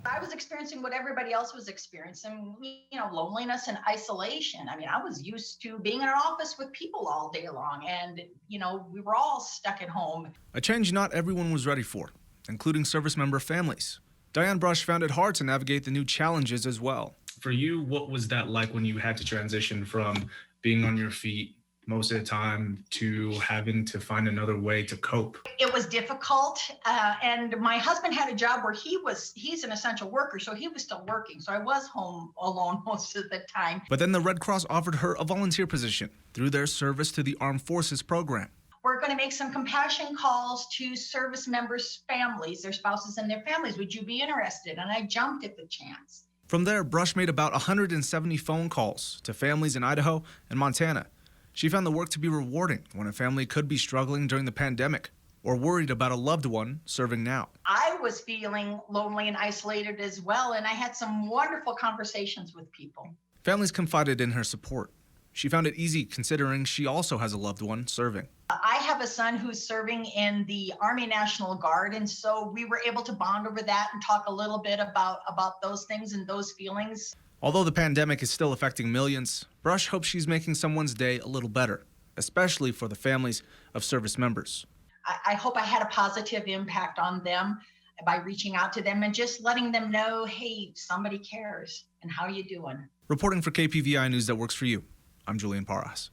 I was experiencing what everybody else was experiencing, loneliness and isolation. I mean, I was used to being in an office with people all day long, and, we were all stuck at home. A change not everyone was ready for, including service member families. Diane Brush found it hard to navigate the new challenges as well. For you, what was that like when you had to transition from being on your feet most of the time to having to find another way to cope? It was difficult, and my husband had a job where he's an essential worker, so he was still working. So I was home alone most of the time. But then the Red Cross offered her a volunteer position through their service to the Armed Forces program. We're going to make some compassion calls to service members' families, their spouses and their families. Would you be interested? And I jumped at the chance. From there, Brush made about 170 phone calls to families in Idaho and Montana. She found the work to be rewarding when a family could be struggling during the pandemic or worried about a loved one serving now. I was feeling lonely and isolated as well, and I had some wonderful conversations with people. Families confided in her support. She found it easy considering she also has a loved one serving. I have a son who's serving in the Army National Guard, and so we were able to bond over that and talk a little bit about those things and those feelings. Although the pandemic is still affecting millions, Brush hopes she's making someone's day a little better, especially for the families of service members. I hope I had a positive impact on them by reaching out to them and just letting them know, hey, somebody cares, and how you doing? Reporting for KPVI News that works for you, I'm Julian Parras.